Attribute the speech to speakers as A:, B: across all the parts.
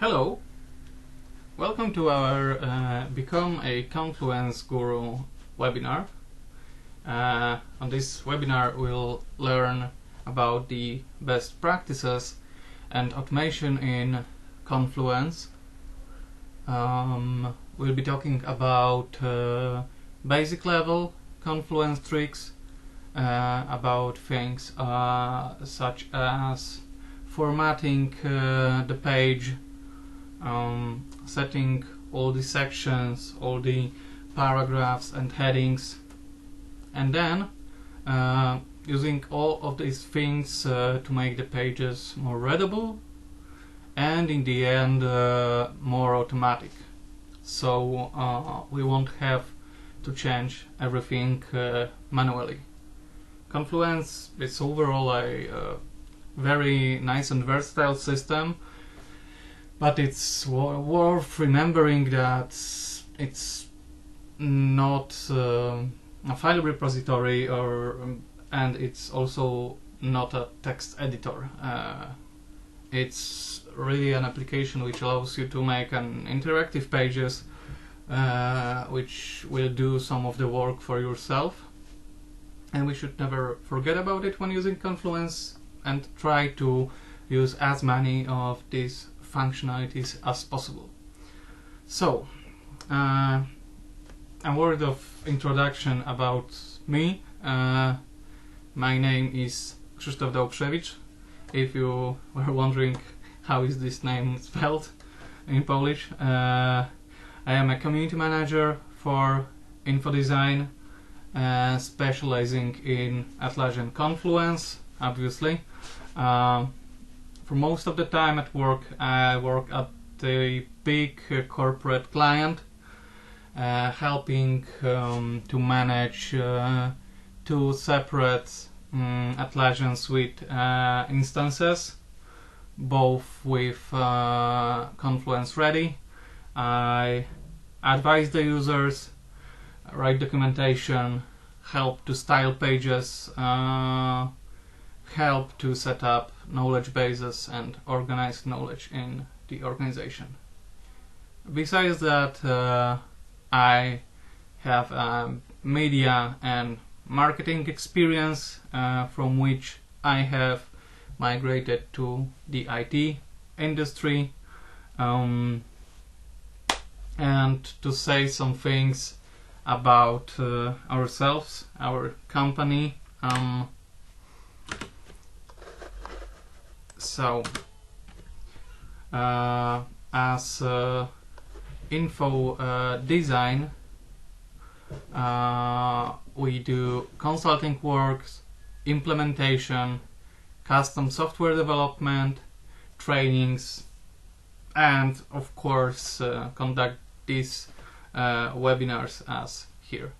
A: Hello, welcome to our Become a Confluence Guru webinar. On this webinar we'll learn about the best practices and automation in Confluence. We'll be talking about basic level Confluence tricks, about things such as formatting the page, setting all the sections, all the paragraphs and headings, and then using all of these things to make the pages more readable and in the end more automatic, so we won't have to change everything manually. Confluence is overall a very nice and versatile system, but it's worth remembering that it's not a file repository, and it's also not a text editor. It's really an application which allows you to make an interactive pages, which will do some of the work for yourself, and we should never forget about it when using Confluence and try to use as many of these functionalities as possible. So, a word of introduction about me. My name is Krzysztof Dałbrzewicz. If you were wondering how is this name spelled in Polish, I am a community manager for InfoDesign, specializing in Atlassian Confluence, obviously. For most of the time at work, I work at a big corporate client, helping to manage two separate Atlassian Suite instances, both with Confluence ready. I advise the users, write documentation, help to style pages, help to set up knowledge bases and organize knowledge in the organization. Besides that, I have media and marketing experience, from which I have migrated to the IT industry, and to say some things about ourselves, our company. So, as info design, we do consulting works, implementation, custom software development, trainings, and of course conduct these webinars as here.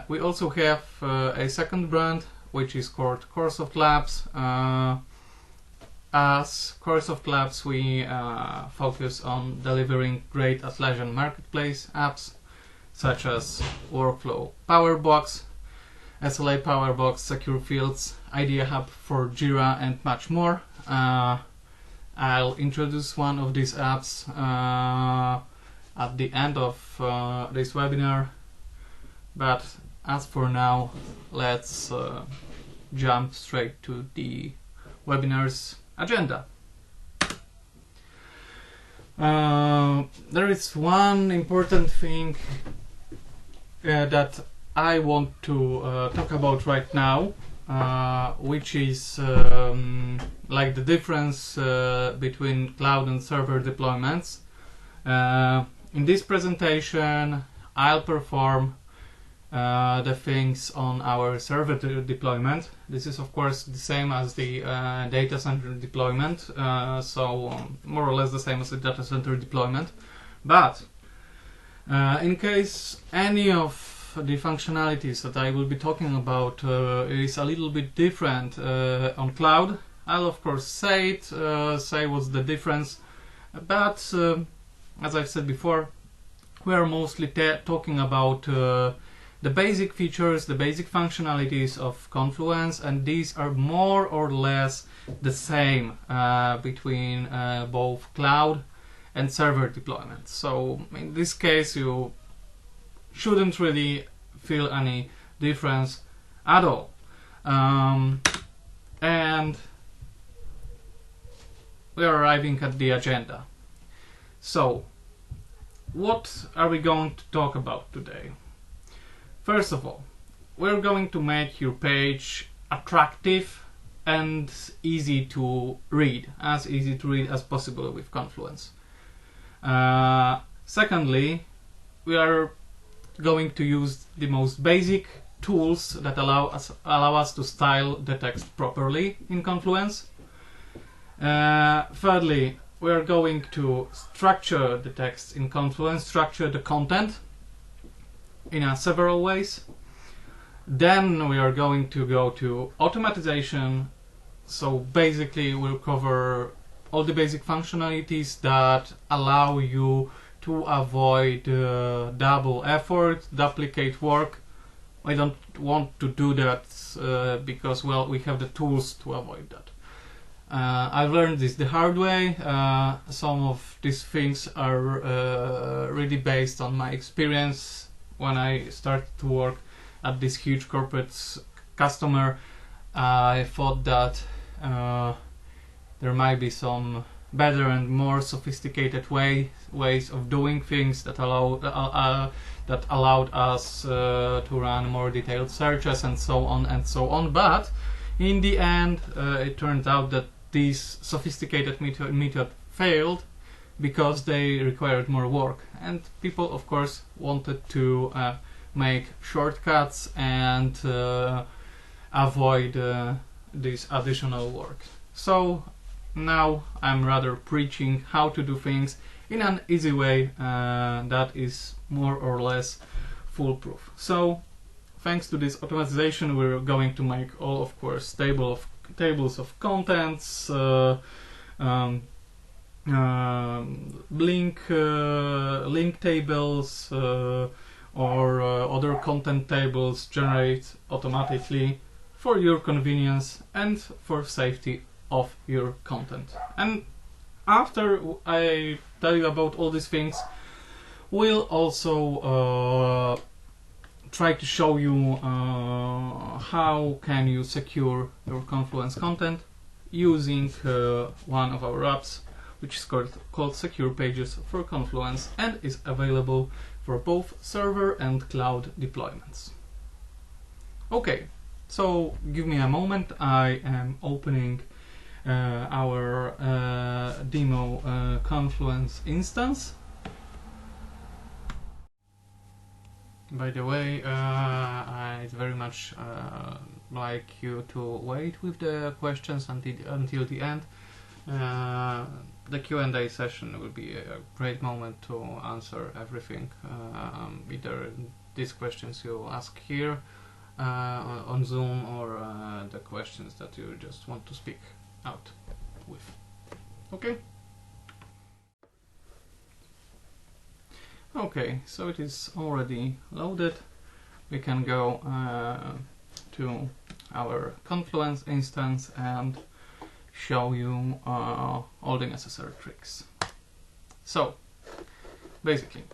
A: We also have a second brand which is called Coresoft Labs. As Coresoft Labs, we focus on delivering great Atlassian marketplace apps such as Workflow Powerbox, SLA Powerbox, Secure Fields, Idea Hub for Jira, and much more. I'll introduce one of these apps at the end of this webinar, but as for now, let's jump straight to the webinar's agenda. There is one important thing that I want to talk about right now, which is like the difference between cloud and server deployments. In this presentation, I'll perform the things on our server deployment. This is of course the same as the data center deployment, so more or less the same as the data center deployment, but in case any of the functionalities that I will be talking about is a little bit different on cloud, I'll of course say it, say what's the difference, but as I've said before, we are mostly talking about the basic features, the basic functionalities of Confluence, and these are more or less the same between both cloud and server deployments. So in this case you shouldn't really feel any difference at all. And we are arriving at the agenda. So what are we going to talk about today? First of all, we're going to make your page attractive and easy to read, as easy to read as possible with Confluence. Secondly, we are going to use the most basic tools that allow us to style the text properly in Confluence. Thirdly, we are going to structure the text in Confluence, structure the content in several ways. Then we are going to go to automatization. So basically we'll cover all the basic functionalities that allow you to avoid double effort, duplicate work. I don't want to do that because, well, we have the tools to avoid that. I've learned this the hard way. Some of these things are really based on my experience when I started to work at this huge corporate customer. I thought that there might be some better and more sophisticated ways of doing things that allowed us to run more detailed searches and so on. But in the end, it turned out that these sophisticated method failed because they required more work, and people of course wanted to make shortcuts and avoid this additional work. So now I'm rather preaching how to do things in an easy way that is more or less foolproof. So thanks to this automatization, we're going to make all, of course, tables of contents, link tables or other content tables generate automatically for your convenience and for safety of your content. And after I tell you about all these things, we'll also try to show you how can you secure your Confluence content using one of our apps, which is called Secure Pages for Confluence, and is available for both server and cloud deployments. Okay, so give me a moment. I am opening our demo Confluence instance. By the way, I'd very much like you to wait with the questions until the end. The Q&A session will be a great moment to answer everything, either these questions you ask here on Zoom or the questions that you just want to speak out with. Okay? Okay, so it is already loaded. We can go to our Confluence instance and show you all the necessary tricks. So, basically,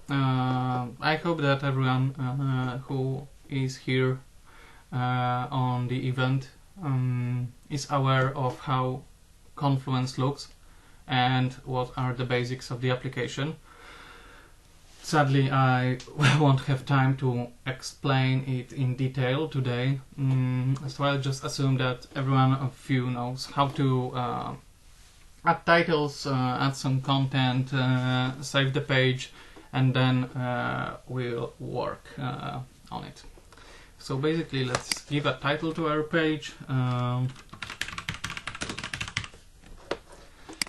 A: I hope that everyone who is here on the event is aware of how Confluence looks and what are the basics of the application. Sadly, I won't have time to explain it in detail today, so I'll just assume that everyone of you knows how to add titles, add some content, save the page, and then we'll work on it. So basically, let's give a title to our page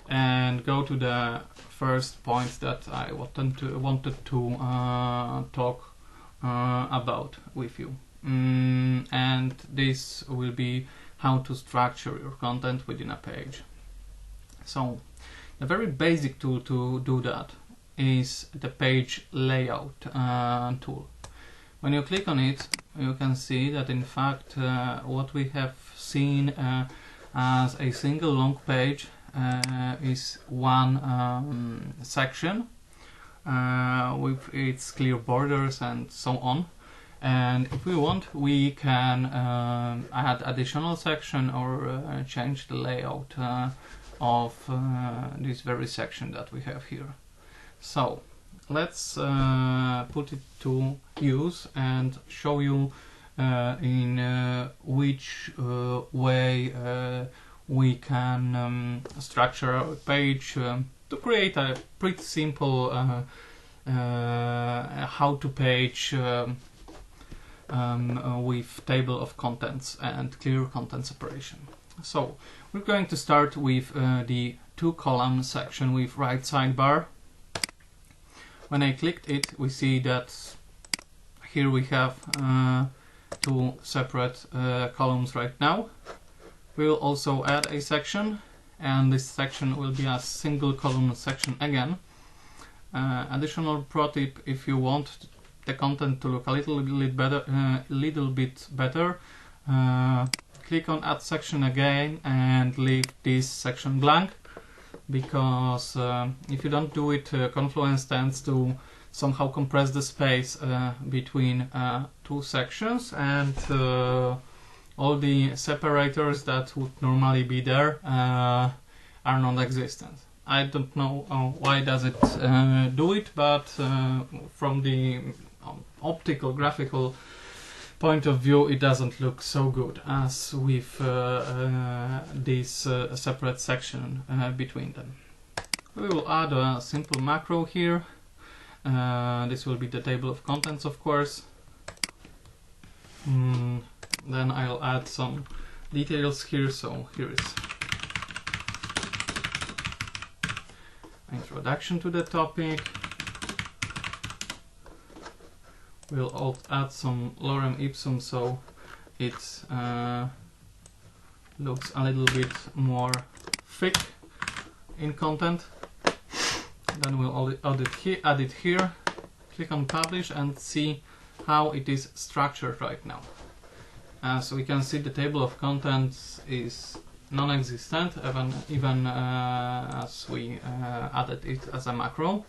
A: and go to the first point that I wanted to talk about with you, and this will be how to structure your content within a page. So the very basic tool to do that is the page layout tool. When you click on it, you can see that in fact what we have seen as a single long page is one section with its clear borders and so on. And if we want, we can add additional section or change the layout of this very section that we have here. So let's put it to use and show you in which way we can structure a page to create a pretty simple how to page with table of contents and clear content separation. So we're going to start with the two column section with right sidebar. When I clicked it, we see that here we have two separate columns right now. We'll also add a section, and this section will be a single column section again. Additional pro tip: if you want the content to look a little bit better, click on add section again and leave this section blank, because if you don't do it, Confluence tends to somehow compress the space between two sections, and all the separators that would normally be there are non-existent. I don't know why does it do it, but from the optical graphical point of view, it doesn't look so good as with this separate section between them. We will add a simple macro here. This will be the table of contents, of course. Then I'll add some details here. So here is introduction to the topic. We'll add some lorem ipsum so it looks a little bit more thick in content. Then we'll add it here, click on publish and see how it is structured right now. So we can see the table of contents is non-existent, even as we added it as a macro.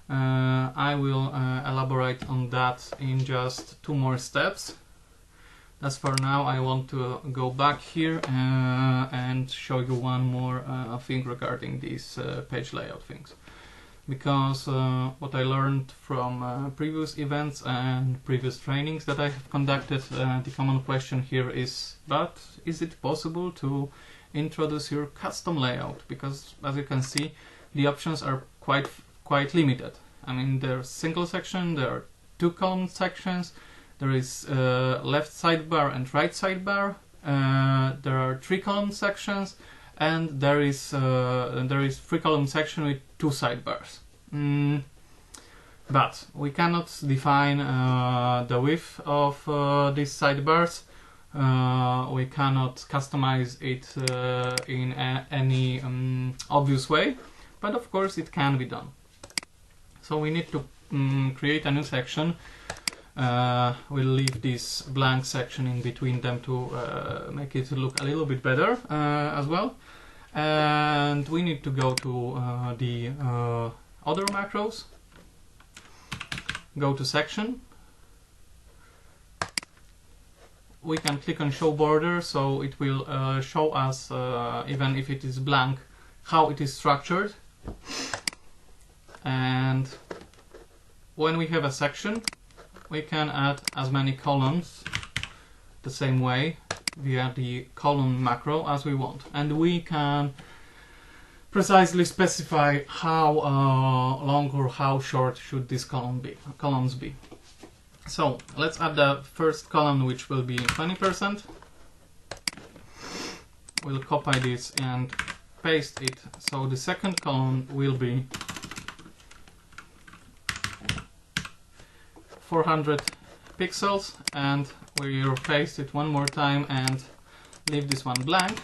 A: I will elaborate on that in just two more steps. As for now, I want to go back here and show you one more thing regarding these page layout things. Because what I learned from previous events and previous trainings that I have conducted, the common question here is, but is it possible to introduce your custom layout? Because as you can see, the options are quite limited. I mean, there's single section, there are two column sections, there is left sidebar and right sidebar, there are three column sections, and there is three column section with two sidebars. But we cannot define the width of these sidebars. We cannot customize it in any obvious way, but of course it can be done. So we need to create a new section. We'll leave this blank section in between them to make it look a little bit better as well. And we need to go to the other macros, go to section. We can click on show border, so it will show us, even if it is blank, how it is structured. And when we have a section, we can add as many columns the same way via the column macro as we want, and we can precisely specify how long or how short should these columns be. So let's add the first column, which will be 20%. We'll copy this and paste it, so the second column will be 400 pixels, and we'll paste it one more time and leave this one blank,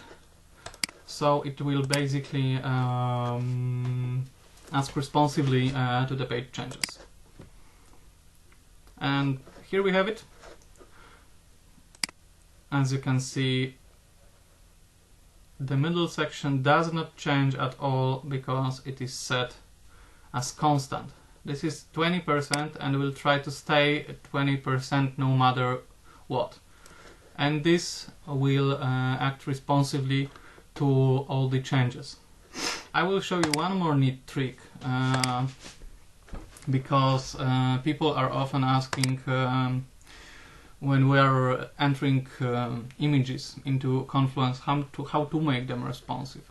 A: so it will basically ask responsively to the page changes. And here we have it. As you can see, the middle section does not change at all because it is set as constant. This is 20% and will try to stay at 20% no matter what. And this will act responsively to all the changes. I will show you one more neat trick because people are often asking when we are entering images into Confluence how to make them responsive,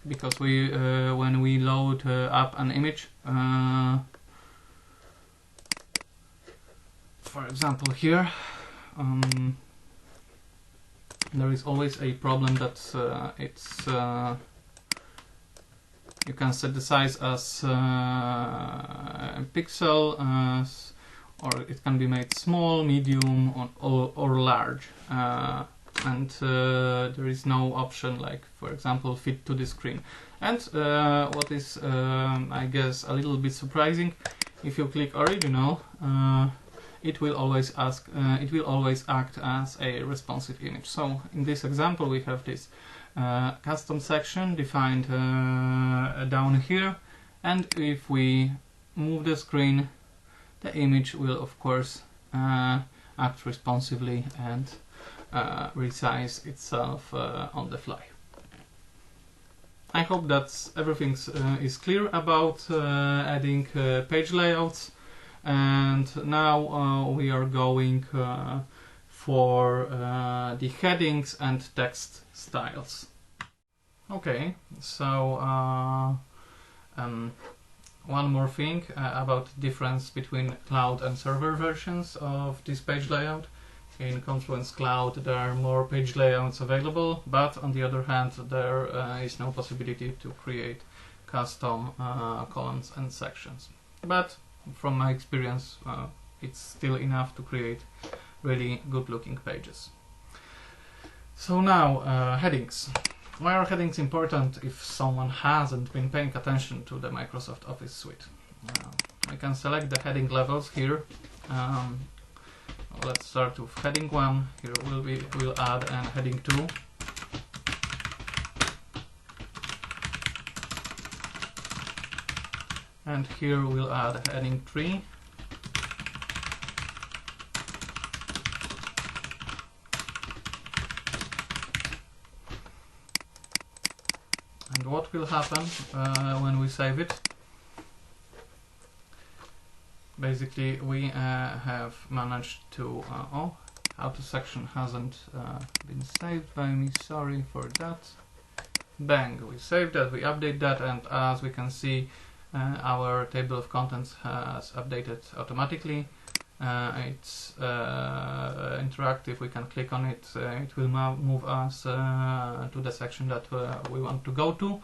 A: because we when we load up an image, for example here, there is always a problem that it's you can set the size as pixel, or it can be made small, medium, or large, and there is no option like, for example, fit to the screen. And what is I guess a little bit surprising, if you click original, it will always act as a responsive image. So in this example we have this custom section defined down here, and if we move the screen, the image will of course act responsively and resize itself on the fly. I hope that everything is clear about adding page layouts, and now we are going for the headings and text styles. Okay, so one more thing about the difference between cloud and server versions of this page layout. In Confluence Cloud there are more page layouts available, but on the other hand there is no possibility to create custom columns and sections. But from my experience it's still enough to create really good looking pages. So now headings. Why are headings important if someone hasn't been paying attention to the Microsoft Office suite? I can select the heading levels here. Let's start with heading 1. Here we'll add a heading 2. And here we'll add a heading 3. And what will happen when we save it? Basically we have managed to oh, how to section hasn't been saved by me, sorry for that. Bang, we saved that, we update that, and as we can see our table of contents has updated automatically. It's interactive, we can click on it, it will move us to the section that we want to go to.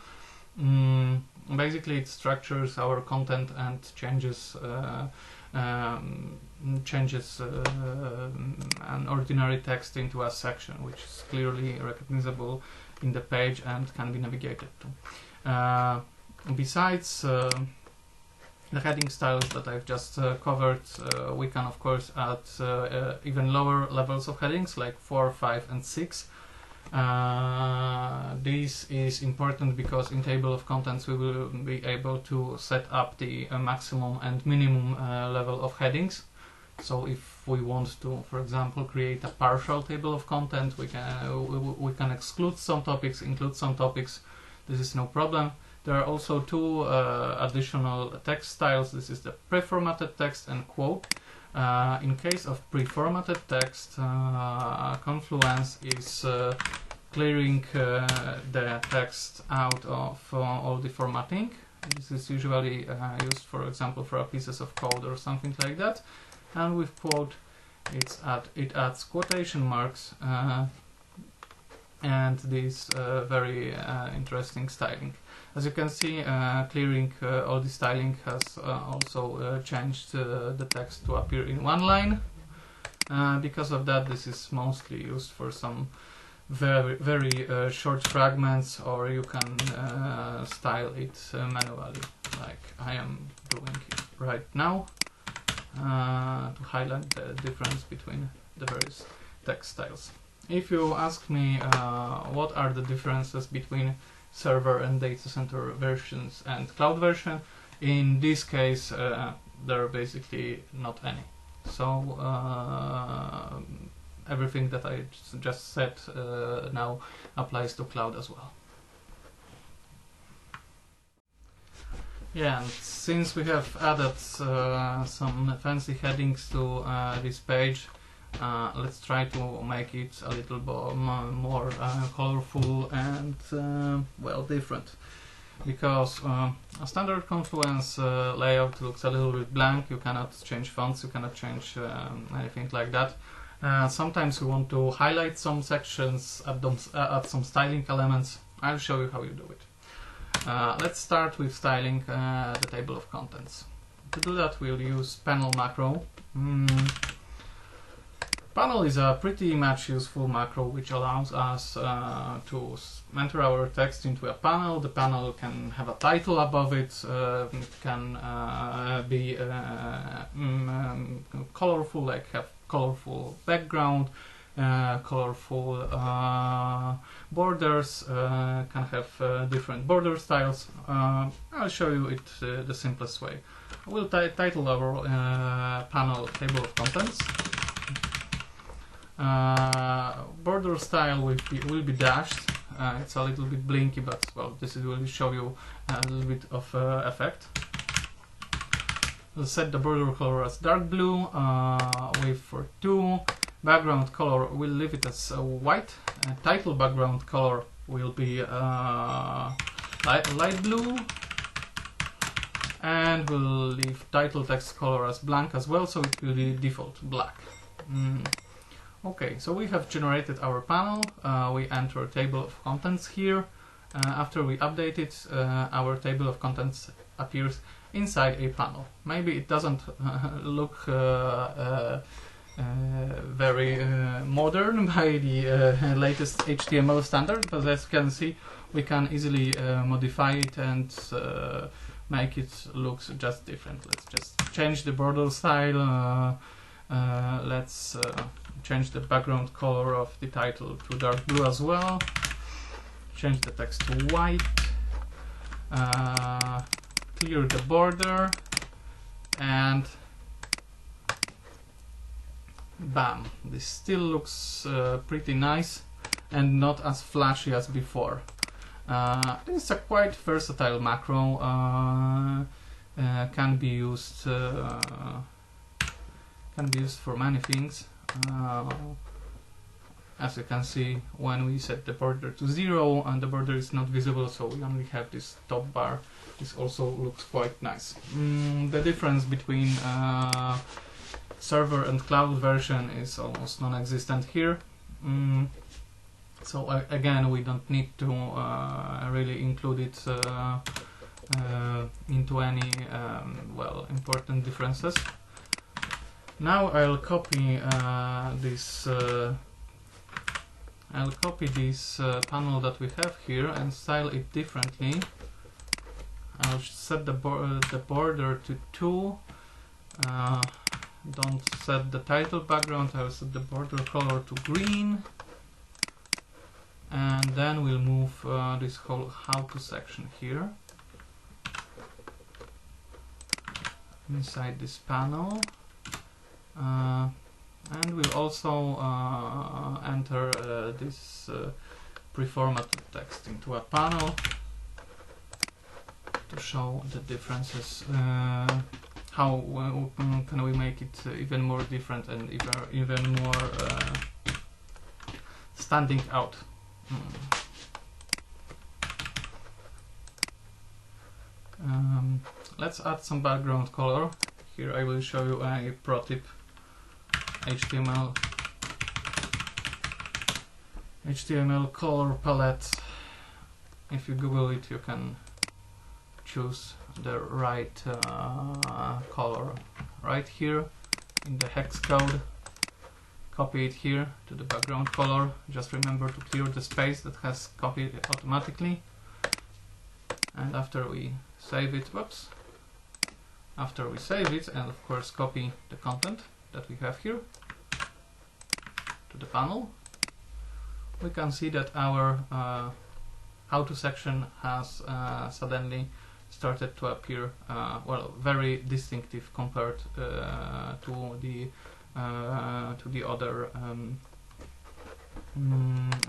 A: Basically it structures our content and changes an ordinary text into a section, which is clearly recognizable in the page and can be navigated to. Besides the heading styles that I've just covered, we can of course add even lower levels of headings like 4, 5 and 6. This is important because in table of contents we will be able to set up the maximum and minimum level of headings. So if we want to, for example, create a partial table of content, we can exclude some topics, include some topics. This is no problem. There are also two additional text styles. This is the pre-formatted text and quote. In case of pre-formatted text, Confluence is clearing the text out of all the formatting. This is usually used, for example, for pieces of code or something like that. And with quote, it adds quotation marks and this very interesting styling. As you can see, clearing all the styling has also changed the text to appear in one line. Because of that, this is mostly used for some very short fragments, or you can style it manually, like I am doing it right now. to highlight the difference between the various text styles. If you ask me what are the differences between server and data center versions and cloud version, in this case there are basically not any. So everything that I just said now applies to cloud as well. Yeah, and since we have added some fancy headings to this page, let's try to make it a little more colorful and well, different. Because a standard Confluence layout looks a little bit blank. You cannot change fonts, you cannot change anything like that. Sometimes you want to highlight some sections, add some styling elements. I'll show you how you do it. Let's start with styling the table of contents. To do that, we'll use panel macro. Panel is a pretty much useful macro which allows us to enter our text into a panel. The panel can have a title above it, it can be colorful, like have colorful background, colorful borders, can have different border styles. I'll show you it the simplest way. We'll title our panel table of contents. Border style will be dashed. It's a little bit blinky, but well, this will show you a little bit of effect. We'll set the border color as dark blue, wave for 2. Background color, we'll leave it as white. Title background color will be light blue. And we'll leave title text color as blank as well, so it will be default black. Okay, so we have generated our panel. We enter a table of contents here. After we update it, our table of contents appears inside a panel. Maybe it doesn't look very modern by the latest HTML standard, but as you can see, we can easily modify it and make it look just different. Let's just change the border style. Let's change the background color of the title to dark blue as well. Change the text to white. Clear the border, and bam! This still looks pretty nice and not as flashy as before. This is a quite versatile macro. Can be used for many things. As you can see, when we set the border to 0 and the border is not visible, so we only have this top bar, this also looks quite nice. The difference between server and cloud version is almost non-existent here. So again, we don't need to really include it into any well, important differences. Now I'll copy this panel that we have here and style it differently. I'll set the border to 2. Don't set the title background. I'll set the border color to green, and then we'll move this whole how to section here inside this panel. And we'll also enter this pre-formatted text into a panel to show the differences. How can we make it even more different and even more standing out? Let's add some background color. Here I will show you a pro tip. HTML color palette. If you Google it, you can choose the right color right here in the hex code. Copy it here to the background color. Just remember to clear the space that has copied it automatically. And after we save it, whoops, After we save it and of course copy the content that we have here to the panel, we can see that our how to section has suddenly started to appear well, very distinctive compared to the other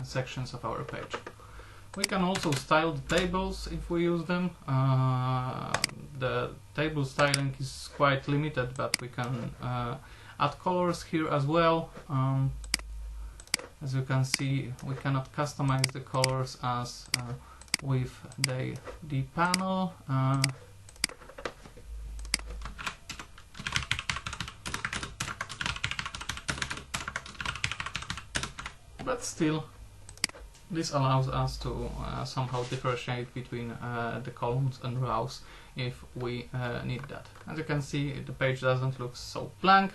A: sections of our page. We can also style the tables if we use them. The table styling is quite limited, but we can add colors here as well. As you can see, we cannot customize the colors as with the panel. But still, this allows us to somehow differentiate between the columns and rows if we need that. As you can see, the page doesn't look so blank,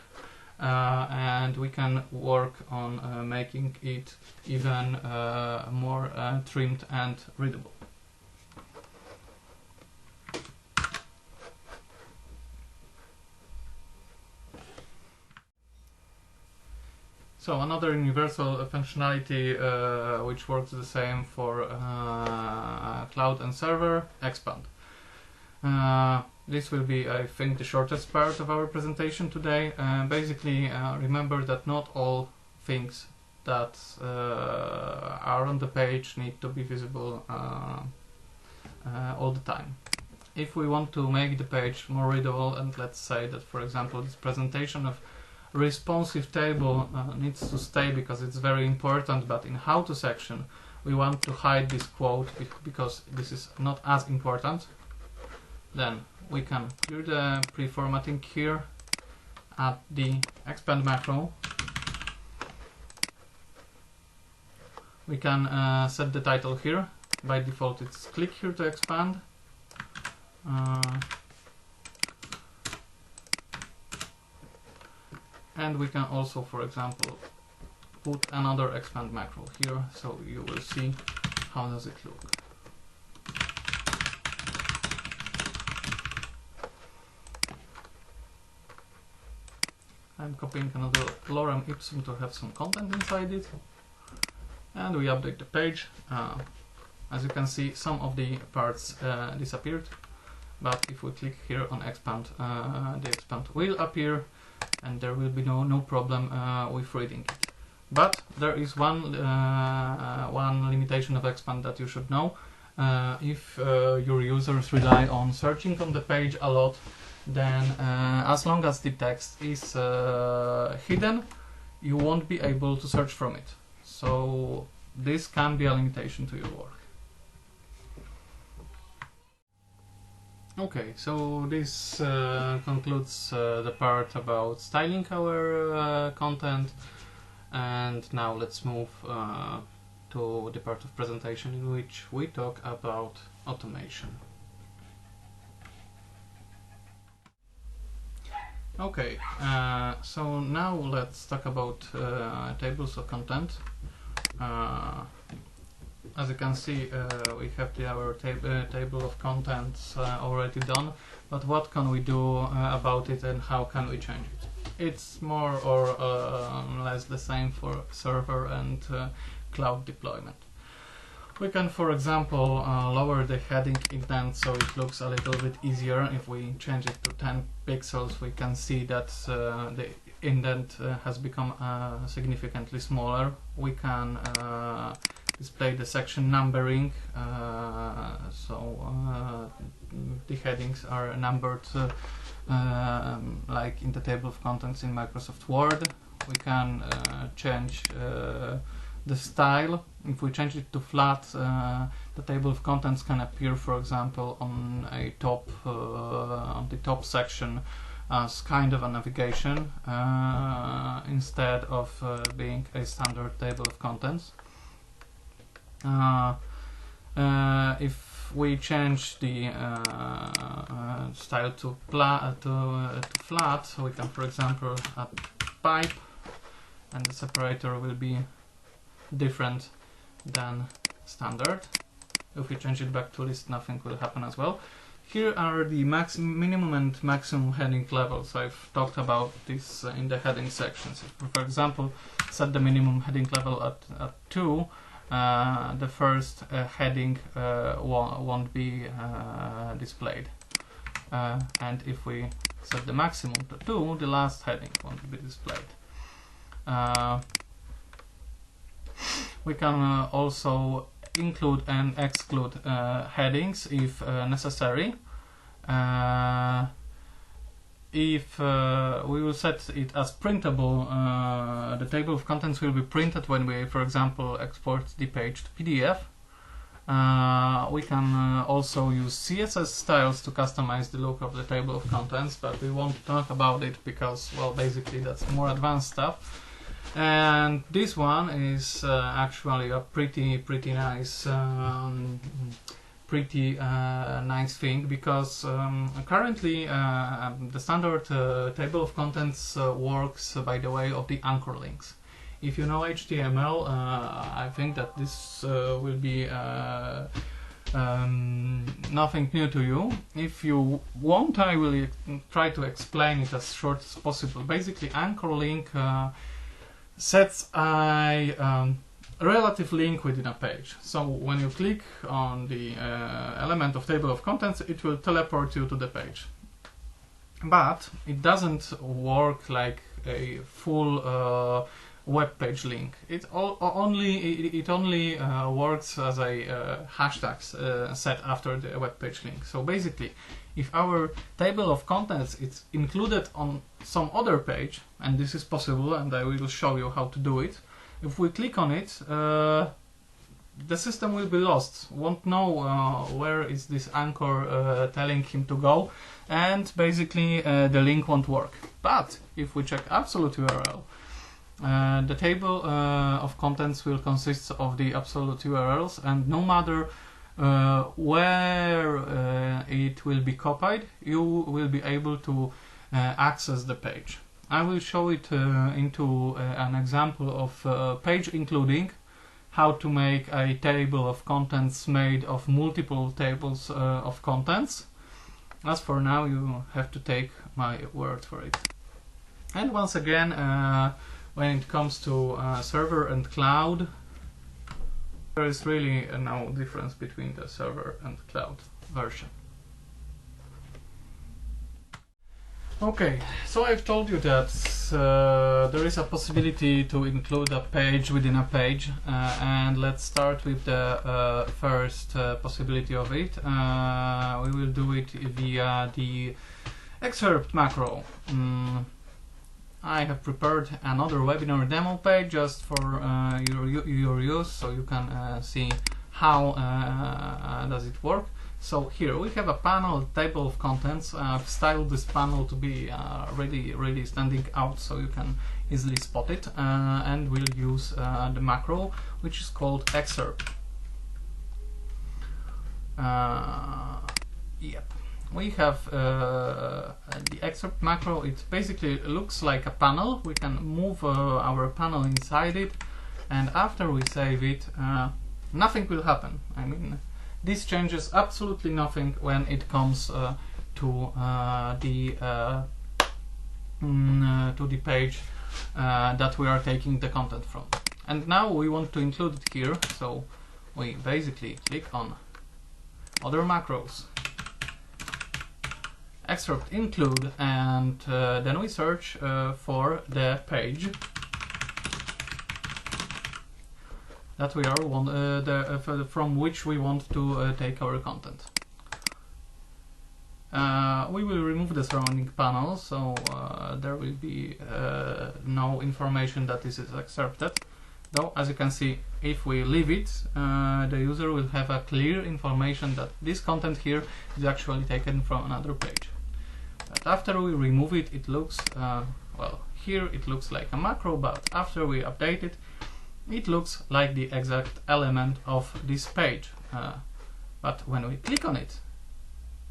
A: and we can work on making it even more trimmed and readable. So another universal functionality which works the same for cloud and server, expand. This will be, I think, the shortest part of our presentation today. Basically, remember that not all things that are on the page need to be visible all the time. If we want to make the page more readable, and let's say that, for example, this presentation of responsive table needs to stay because it's very important, but in how to section we want to hide this quote because this is not as important, then we can clear the pre-formatting here, add the expand macro. We can set the title here. By default it's click here to expand. And we can also, for example, put another expand macro here, so you will see how does it look. I'm copying another lorem ipsum to have some content inside it, and we update the page. As you can see, some of the parts disappeared, but if we click here on expand, the expand will appear, and there will be no problem with reading it. But there is one limitation of expand that you should know. If your users rely on searching on the page a lot, then as long as the text is hidden, you won't be able to search from it. So this can be a limitation to your work. Okay, so this concludes the part about styling our content, and now let's move to the part of presentation in which we talk about automation. Okay, so now let's talk about tables of content. As you can see, we have our table of contents already done, but what can we do about it and how can we change it? It's more or less the same for server and cloud deployment. We can, for example, lower the heading indent so it looks a little bit easier. If we change it to 10 pixels, we can see that the indent has become significantly smaller. We can display the section numbering, so the headings are numbered like in the table of contents in Microsoft Word. We can change the style. If we change it to flat, the table of contents can appear, for example, on a top on the top section as kind of a navigation instead of being a standard table of contents. If we change the style to flat, we can, for example, add pipe, and the separator will be different than standard. If we change it back to list, nothing will happen as well. Here are the minimum and maximum heading levels. I've talked about this in the heading sections. If we, for example, set the minimum heading level at 2, the first heading won't be displayed. And if we set the maximum to 2, the last heading won't be displayed. We can also include and exclude headings if necessary. If we will set it as printable, the table of contents will be printed when we, for example, export the page to PDF. We can also use CSS styles to customize the look of the table of contents, but we won't talk about it because, well, basically that's more advanced stuff. And this one is actually a pretty nice nice thing, because currently the standard table of contents works by the way of the anchor links. If you know HTML, I think that this will be nothing new to you. If you want, I will try to explain it as short as possible. Basically, anchor link sets a relative link within a page. So when you click on the element of table of contents, it will teleport you to the page. But it doesn't work like a full web page link. It only works as a hashtag set after the web page link. So basically, if our table of contents is included on some other page, and this is possible, and I will show you how to do it, if we click on it, the system will be lost, won't know where is this anchor telling him to go, and basically the link won't work. But if we check absolute URL, the table of contents will consist of the absolute URLs, and no matter where it will be copied, you will be able to access the page. I will show it into an example of page including, how to make a table of contents made of multiple tables of contents. As for now, you have to take my word for it. And once again, when it comes to server and cloud, there is really no difference between the server and cloud version. Okay, so I've told you that there is a possibility to include a page within a page, and let's start with the first possibility of it. We will do it via the excerpt macro. I have prepared another webinar demo page just for your use, so you can see how does it work. So here we have a panel table of contents. I've styled this panel to be really standing out so you can easily spot it, and we'll use the macro, which is called excerpt. Yep. We have the excerpt macro. It basically looks like a panel. We can move our panel inside it, and after we save it, nothing will happen. I mean, this changes absolutely nothing when it comes to the page that we are taking the content from. And now we want to include it here, so we basically click on other macros, excerpt include, and then we search for the page that we are from which we want to take our content. We will remove the surrounding panel, so there will be no information that this is accepted. Though, as you can see, if we leave it, the user will have a clear information that this content here is actually taken from another page. But after we remove it, it looks, well, here it looks like a macro, but after we update it, it looks like the exact element of this page. But when we click on it,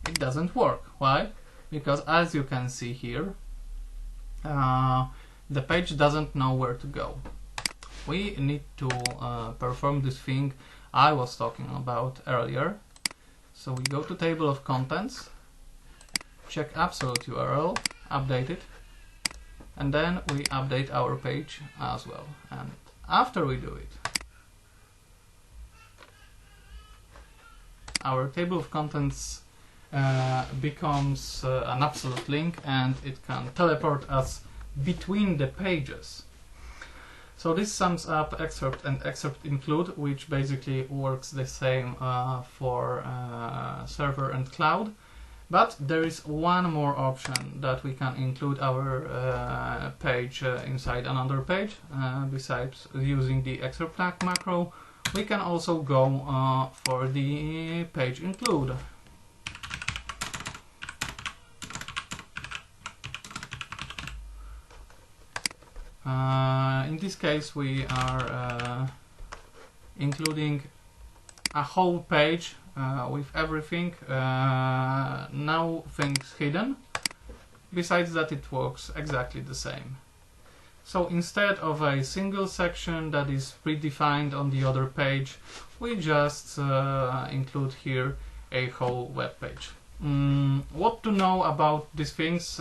A: it doesn't work. Why? Because as you can see here, the page doesn't know where to go. We need to perform this thing I was talking about earlier. So we go to table of contents, check absolute URL, update it, and then we update our page as well. And after we do it, our table of contents becomes an absolute link, and it can teleport us between the pages. So this sums up excerpt and excerpt include, which basically works the same for server and cloud. But there is one more option that we can include our page inside another page. Besides using the excerpt macro, we can also go for the page include. In this case, we are including a whole page with everything, no things hidden. Besides that, it works exactly the same. So instead of a single section that is predefined on the other page, we just include here a whole web page. What to know about these things?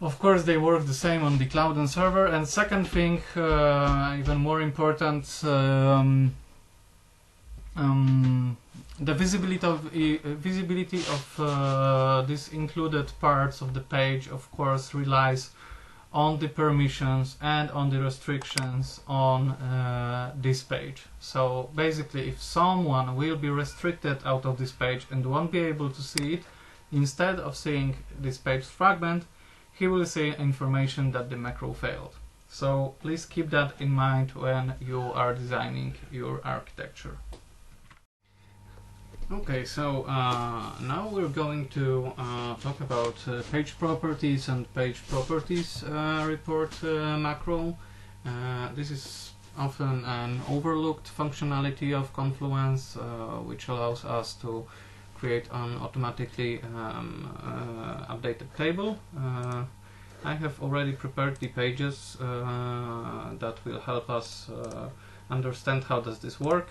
A: Of course, they work the same on the cloud and server. And second thing, even more important, the visibility of these included parts of the page, of course, relies on the permissions and on the restrictions on this page. So basically, if someone will be restricted out of this page and won't be able to see it, instead of seeing this page fragment, he will see information that the macro failed. So please keep that in mind when you are designing your architecture. Okay, so now we're going to talk about page properties and page properties report macro. This is often an overlooked functionality of Confluence, which allows us to create an automatically updated table. I have already prepared the pages that will help us understand how does this work.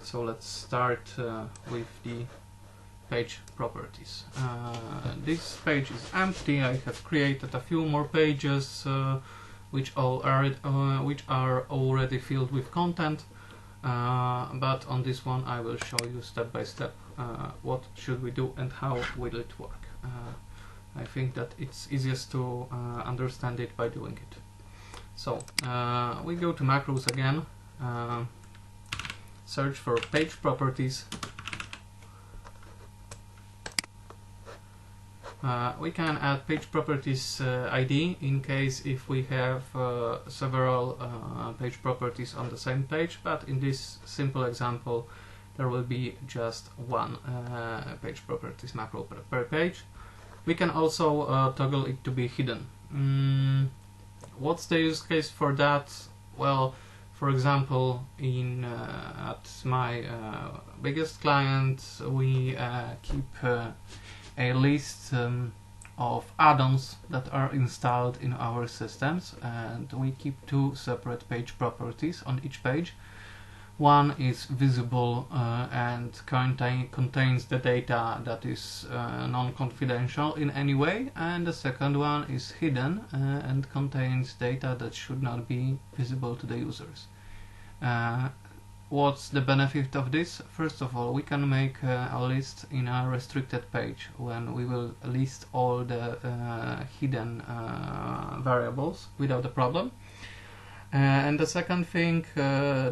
A: So let's start with the page properties. This page is empty. I have created a few more pages which are already filled with content. But on this one I will show you step by step what should we do and how will it work. I think that it's easiest to understand it by doing it. So we go to macros again, search for page properties. We can add page properties ID in case if we have several page properties on the same page, but in this simple example there will be just one page properties macro per page. We can also toggle it to be hidden. What's the use case for that? Well, for example, at my biggest client, we keep a list of add-ons that are installed in our systems, and we keep two separate page properties on each page. One is visible and contains the data that is non-confidential in any way, and the second one is hidden and contains data that should not be visible to the users. What's the benefit of this? First of all, we can make a list in a restricted page when we will list all the hidden variables without a problem. And the second thing,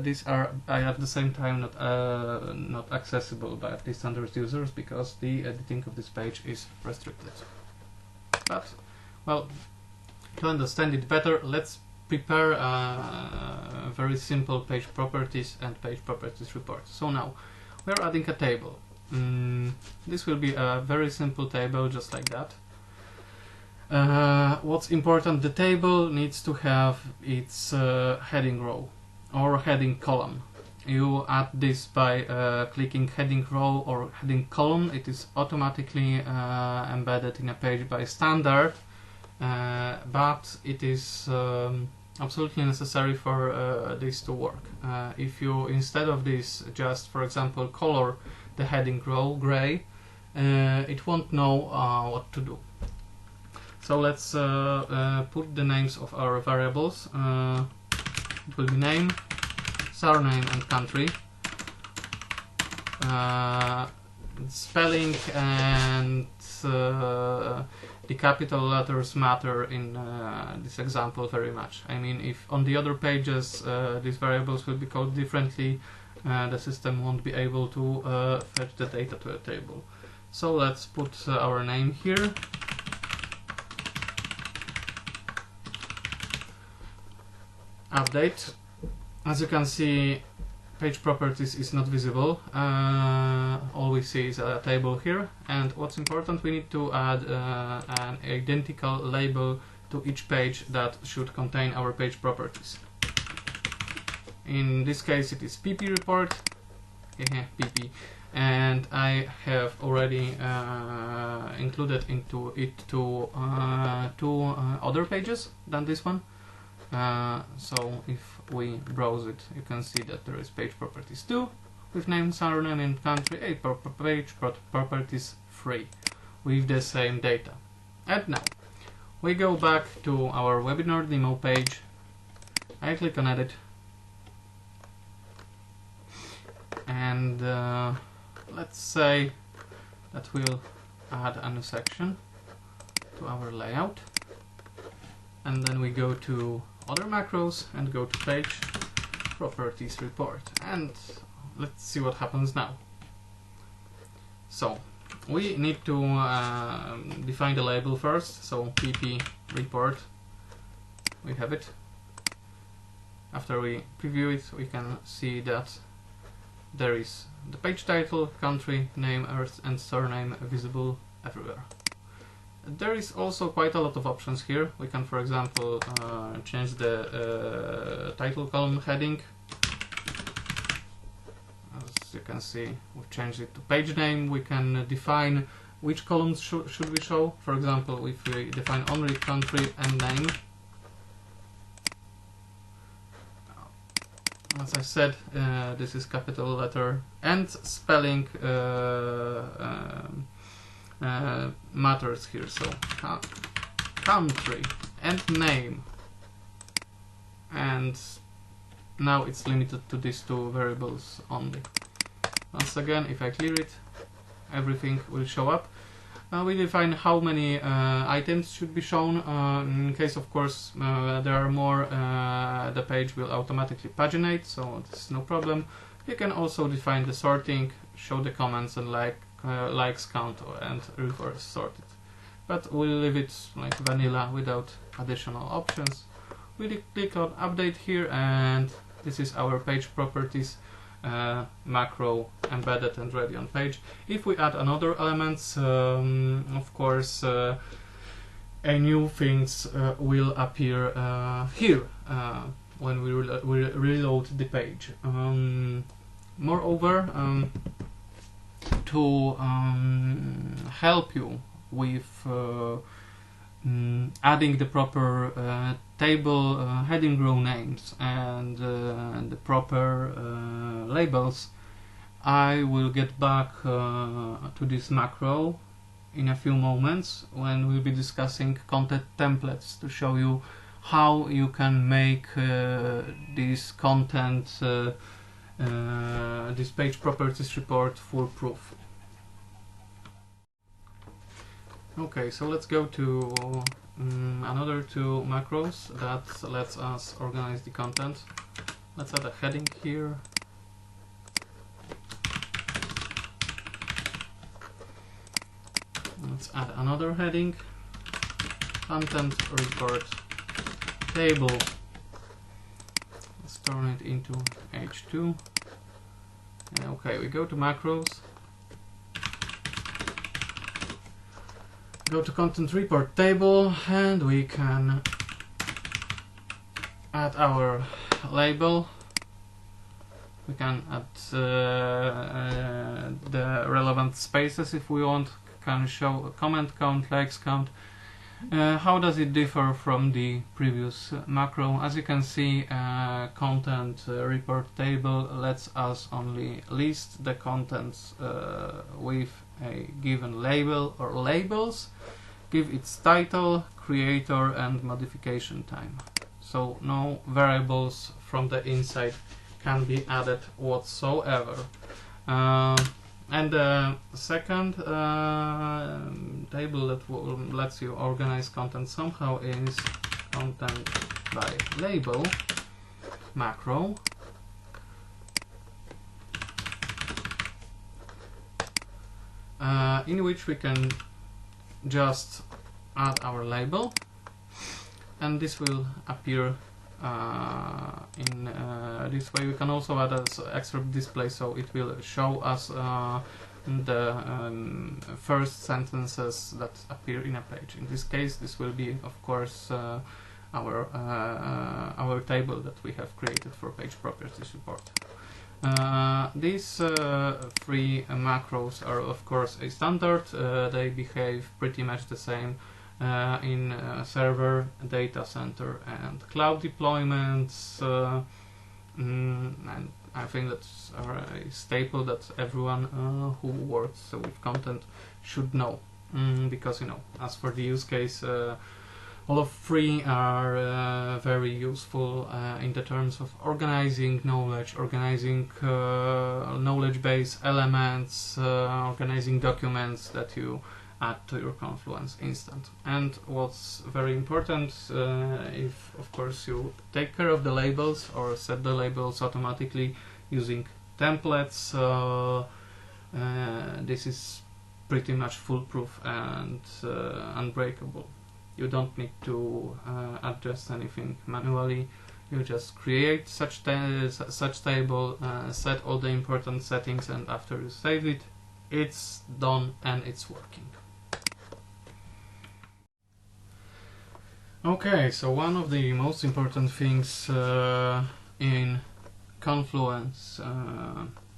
A: these are at the same time not accessible by the standard users because the editing of this page is restricted. But, well, to understand it better, let's prepare a very simple page properties and page properties report. So now we're adding a table. This will be a very simple table, just like that. What's important, the table needs to have its heading row or heading column. You add this by clicking heading row or heading column. It is automatically embedded in a page by standard, but it is absolutely necessary for this to work. If you, instead of this, just for example color the heading row gray, it won't know what to do. So let's put the names of our variables. It will be name, surname and country. Spelling and the capital letters matter in this example very much. I mean, if on the other pages these variables will be called differently, the system won't be able to fetch the data to a table. So let's put our name here. Update. As you can see, page properties is not visible. All we see is a table here, and what's important, we need to add an identical label to each page that should contain our page properties. In this case it is pp report, pp, and I have already included into it two other pages than this one. So if we browse it, you can see that there is page properties 2 with name, surname and country, page properties 3 with the same data. And now we go back to our webinar demo page. I click on edit, and let's say that we'll add a new section to our layout, and then we go to other macros and go to page properties report, and let's see what happens now. So we need to define the label first, so pp report, we have it. After we preview it, we can see that there is the page title, country, name, and surname visible everywhere. There is also quite a lot of options here. We can, for example, change the title column heading. As you can see, we've changed it to page name. We can define which columns should we show. For example, if we define only country and name. As I said, this is capital letter and spelling matters here, so country and name, and now it's limited to these two variables only. Once again, if I clear it, everything will show up. We define how many items should be shown. In case, of course, there are more, the page will automatically paginate, so this is no problem. You can also define the sorting, show the comments and likes count and reverse sort it. But we'll leave it like vanilla without additional options. We click on update here, and this is our page properties macro embedded and ready on page. If we add another elements, of course a new things will appear here when we reload the page. Moreover, to help you with adding the proper table heading row names and the proper labels, I will get back to this macro in a few moments when we'll be discussing content templates to show you how you can make this content, this page properties report foolproof. Okay, so let's go to another two macros that lets us organize the content. Let's add a heading here. Let's add another heading, content report table. Let's turn it into H2. Okay, we go to macros, go to content report table, and we can add our label. We can add the relevant spaces if we want, can show a comment count, likes count, How does it differ from the previous macro? As you can see, content report table lets us only list the contents with a given label or labels, give its title, creator and modification time. So no variables from the inside can be added whatsoever. And the second table that lets you organize content somehow is content by label macro. In which we can just add our label, and this will appear in this way. We can also add an extra display, so it will show us the first sentences that appear in a page. In this case, this will be, of course, our table that we have created for page properties report. These three macros are, of course, a standard. They behave pretty much the same in server, data center and cloud deployments, and I think that's a staple that everyone who works with content should know, because, you know, as for the use case, all of three are very useful in the terms of organizing knowledge, organizing knowledge base elements, organizing documents that you add to your Confluence instance. And what's very important, if of course you take care of the labels or set the labels automatically using templates, this is pretty much foolproof and unbreakable. You don't need to adjust anything manually. You just create such table, set all the important settings, and after you save it, it's done and it's working. Okay, so one of the most important things in Confluence,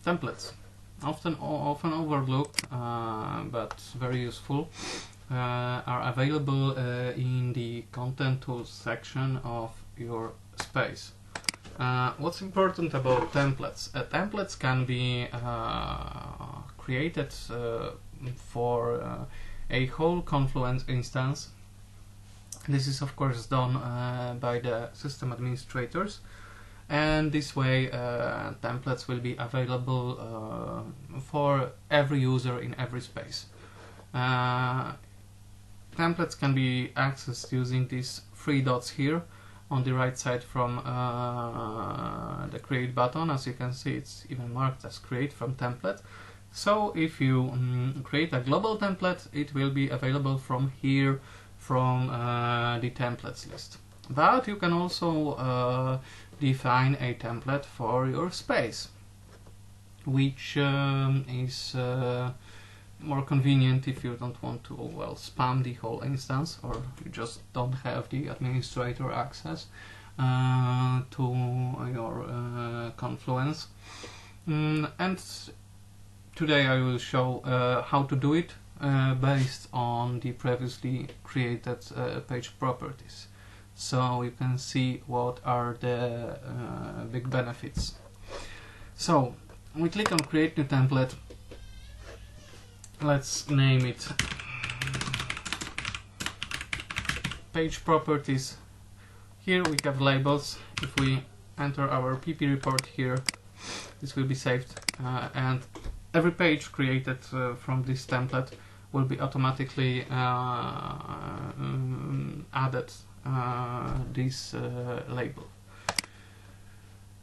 A: templates, often overlooked, but very useful, are available in the content tools section of your space. What's important about templates? Templates can be created for a whole Confluence instance. This is of course done by the system administrators, and this way templates will be available for every user in every space. Templates can be accessed using these three dots here on the right side from the create button. As you can see, it's even marked as create from template. So if you create a global template, it will be available from here, from the templates list. But you can also define a template for your space, which is more convenient if you don't want to, well, spam the whole instance, or you just don't have the administrator access to your Confluence. And today I will show how to do it based on the previously created page properties, so you can see what are the big benefits. So we click on create new template. Let's name it page properties. Here we have labels. If we enter our PP report here, this will be saved, and every page created from this template will be automatically added this label.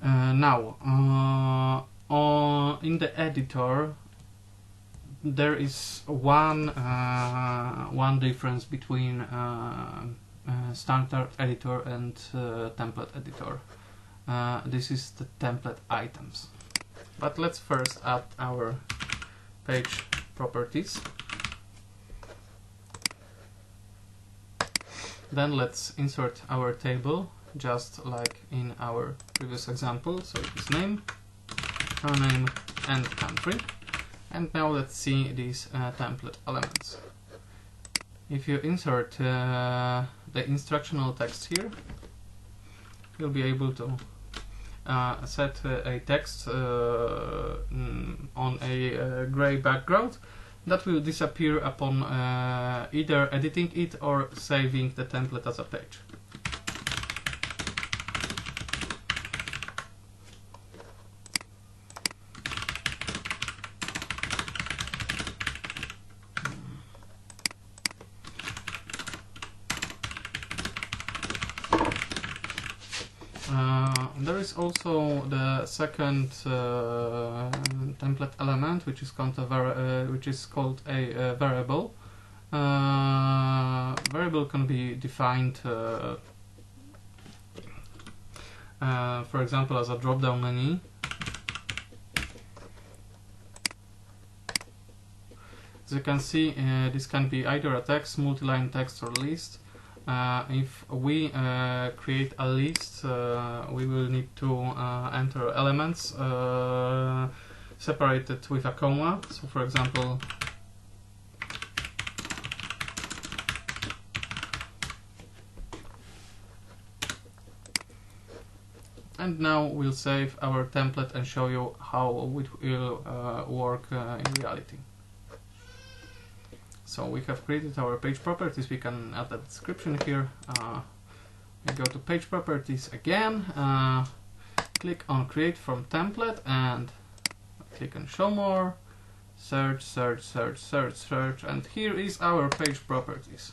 A: Now, in the editor, there is one difference between standard editor and template editor. This is the template items. But let's first add our page properties. Then let's insert our table, just like in our previous example. So it is name, surname, and country. And now let's see these template elements. if you insert the instructional text here, you'll be able to set a text on a gray background that will disappear upon either editing it or saving the template as a page. There is also the second template element, which is called a variable. Variable can be defined, for example, as a drop-down menu. As you can see, this can be either a text, multi-line text, or list. If we create a list, we will need to enter elements separated with a comma. So, for example, and now we'll save our template and show you how it will work in reality. So we have created our page properties. We can add a description here. We go to page properties again, click on create from template and click on show more, search, search, search, search, search, and here is our page properties.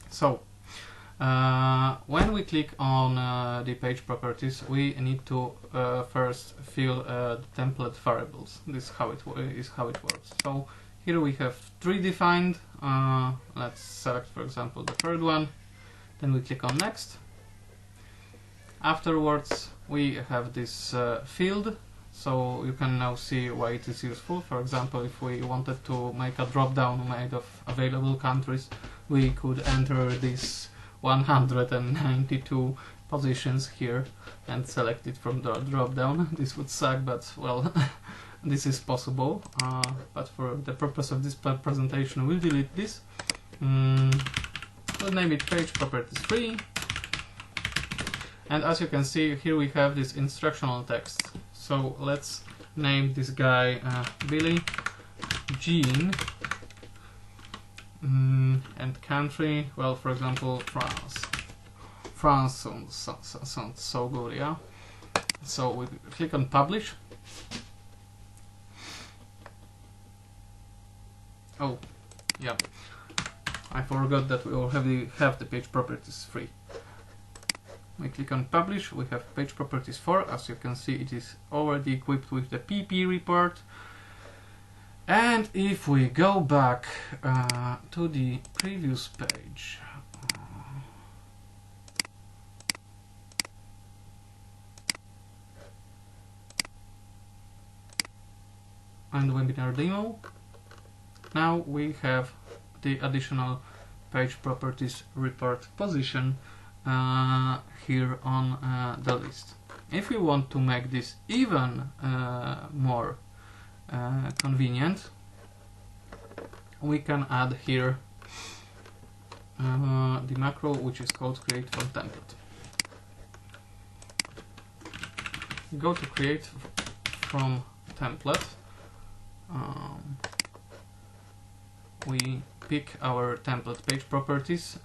A: So when we click on the page properties, we need to first fill the template variables. This is how it works. So here we have 3 defined. Let's select, for example, the third one. Then we click on next. Afterwards, we have this field. So you can now see why it is useful. For example, if we wanted to make a drop-down made of available countries, we could enter this 192 positions here and select it from the drop down. This would suck, but well, this is possible. But for the purpose of this presentation, we'll delete this. We'll name it page properties 3. And as you can see, here we have this instructional text. So let's name this guy Billy, Jean. And country, well, for example, France. France sounds so good, yeah? So we click on publish. Oh, yeah. I forgot that we already have the page properties 3. We click on publish, we have page properties 4. As you can see, it is already equipped with the PP report. And if we go back to the previous page, and webinar demo, now we have the additional page properties report position here on the list. If we want to make this even more convenient, we can add here the macro, which is called create from template. Go to create from template. We pick our template page properties.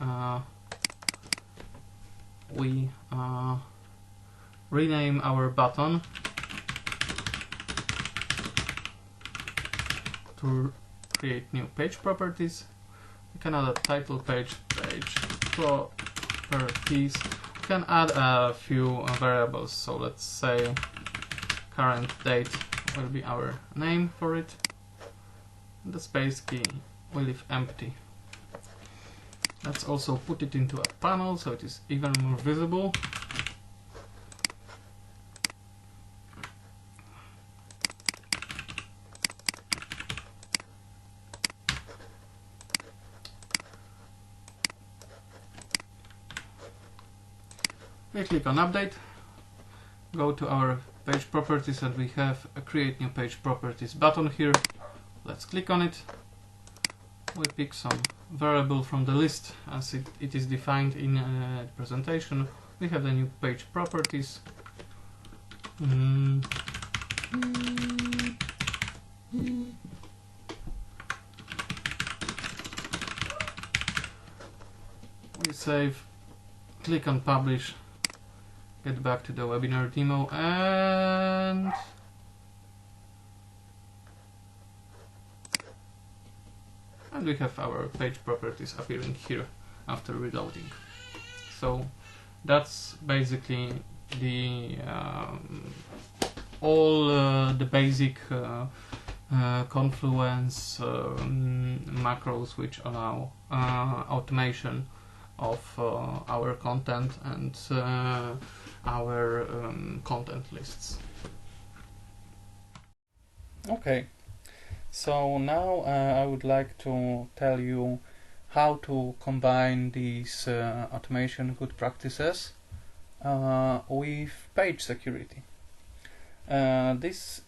A: We rename our button to create new page properties. We can add a title page properties. We can add a few variables. So let's say current date will be our name for it. The space key will leave empty. Let's also put it into a panel so it is even more visible. We click on update, go to our page properties, and we have a create new page properties button here. Let's click on it. we pick some variable from the list as it is defined in the presentation. We have the new page properties. We save, click on publish, get back to the webinar demo, and we have our page properties appearing here after reloading. So that's basically the all the basic Confluence macros which allow automation of our content and our content lists. Okay, so now I would like to tell you how to combine these automation good practices with page security. This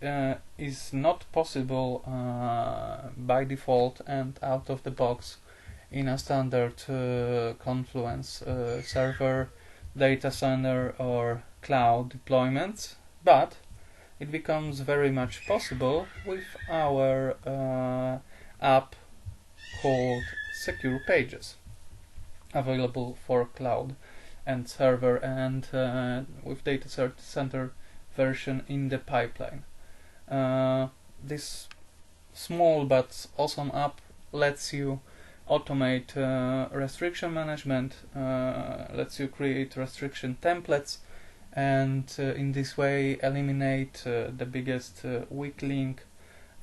A: is not possible by default and out of the box in a standard Confluence server, data center or cloud deployment, but it becomes very much possible with our app called Secure Pages, available for cloud and server, and with data center version in the pipeline. This small but awesome app lets you automate restriction management, lets you create restriction templates, and in this way eliminate the biggest weak link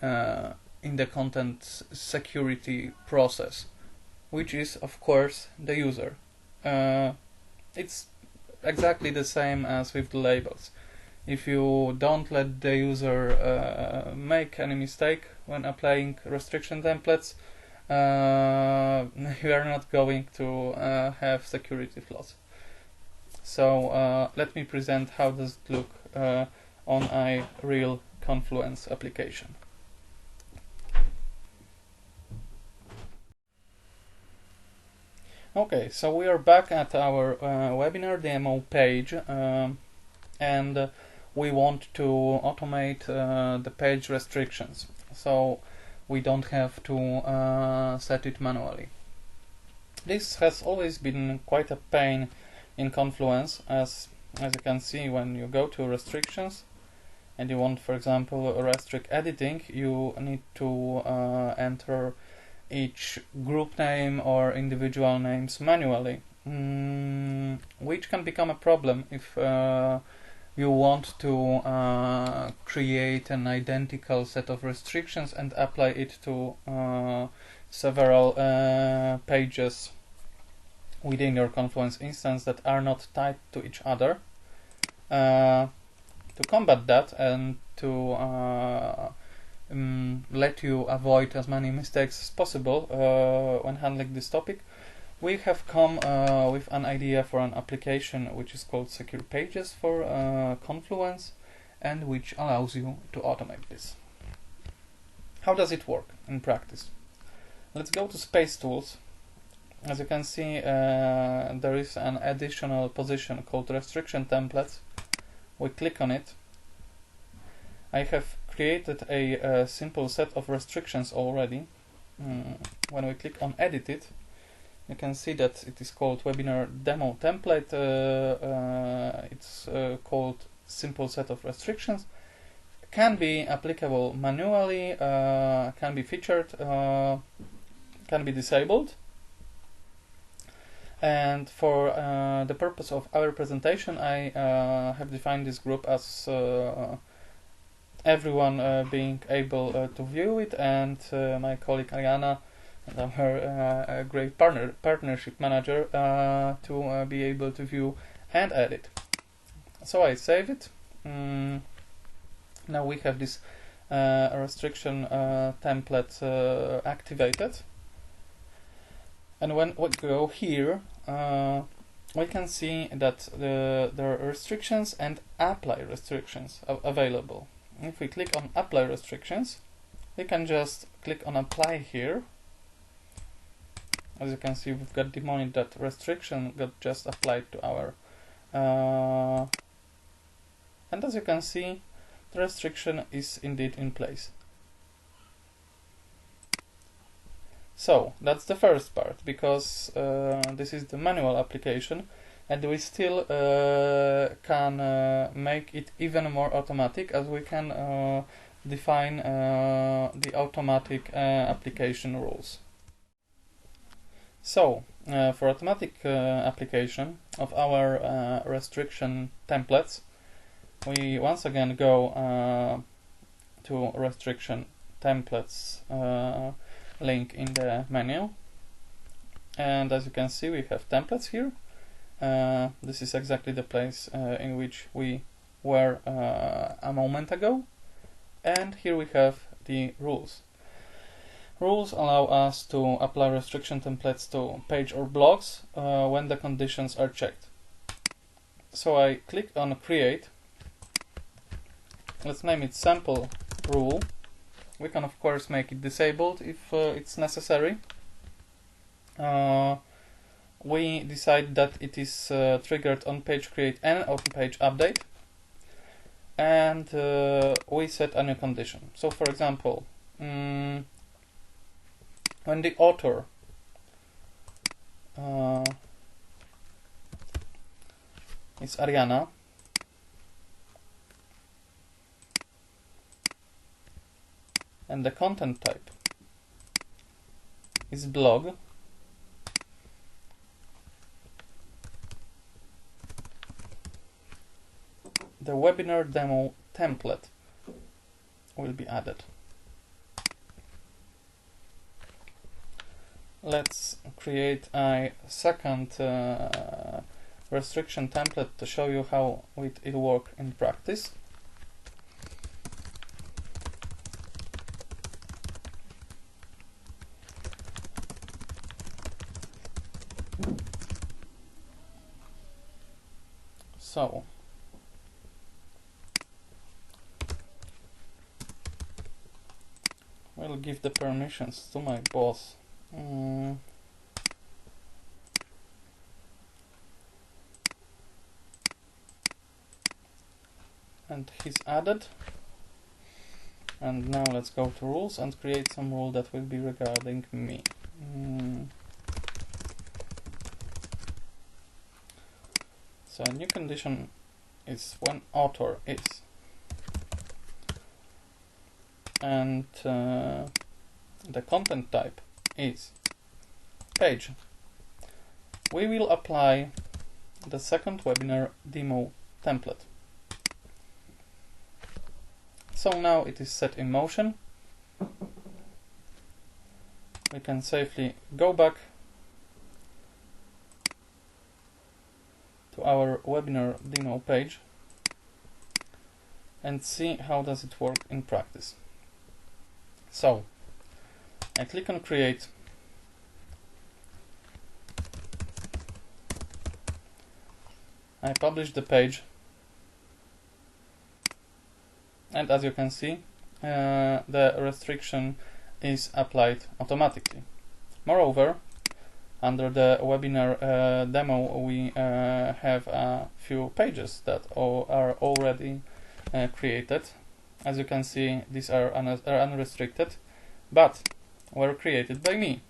A: in the content security process, which is of course the user. It's exactly the same as with the labels. If you don't let the user make any mistake when applying restriction templates, you are not going to have security flaws. So let me present how does it look on a real Confluence application. Okay, so we are back at our webinar demo page, and we want to automate the page restrictions, so we don't have to set it manually. This has always been quite a pain in Confluence, as you can see when you go to restrictions and you want, for example, restrict editing, you need to enter each group name or individual names manually, which can become a problem if you want to create an identical set of restrictions and apply it to several pages within your Confluence instance that are not tied to each other. To combat that and to let you avoid as many mistakes as possible when handling this topic, we have come with an idea for an application which is called Secure Pages for Confluence, and which allows you to automate this. How does it work in practice? Let's go to Space Tools. As you can see, there is an additional position called Restriction Templates. We click on it. I have created a simple set of restrictions already. When we click on Edit it, you can see that it is called Webinar Demo Template. It's called Simple Set of Restrictions. Can be applicable manually, can be featured, can be disabled. And for the purpose of our presentation, I have defined this group as everyone being able to view it, and my colleague Ariana and her great partnership manager to be able to view and edit. So I save it. Now we have this restriction template activated. And when we go here, we can see that there are restrictions and apply restrictions available. If we click on apply restrictions, we can just click on apply here, as you can see, we've got demoned that restriction got just applied to our and as you can see, the restriction is indeed in place. So that's the first part, because this is the manual application, and we still can make it even more automatic, as we can define the automatic application rules. So for automatic application of our restriction templates, we once again go to restriction templates link in the menu, and as you can see, we have templates here. This is exactly the place in which we were a moment ago, and here we have the rules. Rules allow us to apply restriction templates to page or blogs when the conditions are checked. So I click on create. Let's name it sample rule. We can of course make it disabled if it's necessary. We decide that it is triggered on page create and on page update, and we set a new condition. So for example, when the author is Ariana, and the content type is blog, the webinar demo template will be added. Let's create a second restriction template to show you how it works in practice. So we'll give the permissions to my boss. And he's added. And now let's go to rules and create some rule that will be regarding me. So a new condition is when author is, and the content type is page. We will apply the second webinar demo template. So now it is set in motion. We can safely go back to our webinar demo page and see how does it work in practice. So I click on create. I publish the page, and as you can see, the restriction is applied automatically. Moreover, under the webinar demo, we have a few pages that are already created. As you can see, these are unrestricted, but were created by me.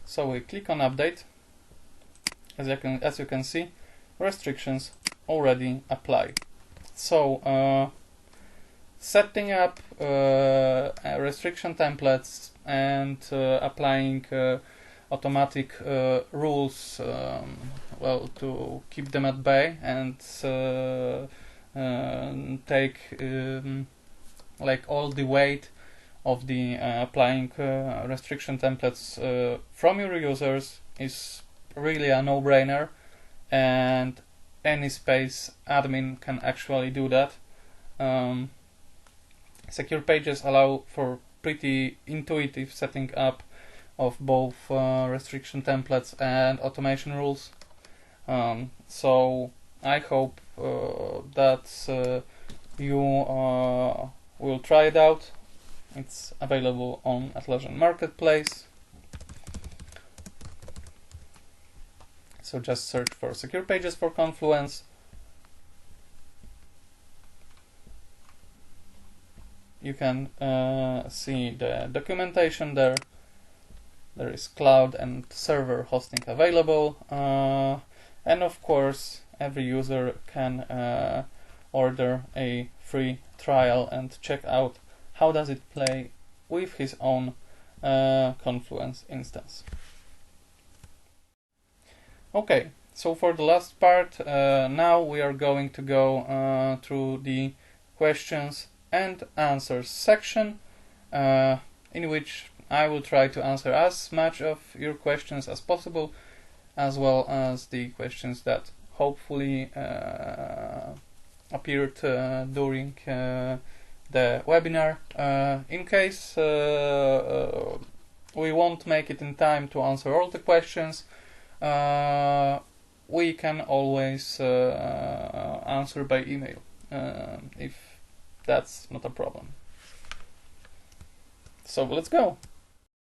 A: So we click on update. As you can see, restrictions already apply. So setting up restriction templates and applying automatic rules, well, to keep them at bay and take like all the weight of the applying restriction templates from your users is really a no-brainer, and any space admin can actually do that. Secure pages allow for pretty intuitive setting up of both restriction templates and automation rules. So I hope that you will try it out. It's available on Atlassian Marketplace. So just search for Secure Pages for Confluence. You can see the documentation there. There is cloud and server hosting available. And of course, every user can order a free trial and check out how does it play with his own Confluence instance. Okay, so for the last part, now we are going to go through the questions and answers section, in which I will try to answer as much of your questions as possible, as well as the questions that hopefully appeared during the webinar. In case we won't make it in time to answer all the questions, we can always answer by email if that's not a problem. So let's go.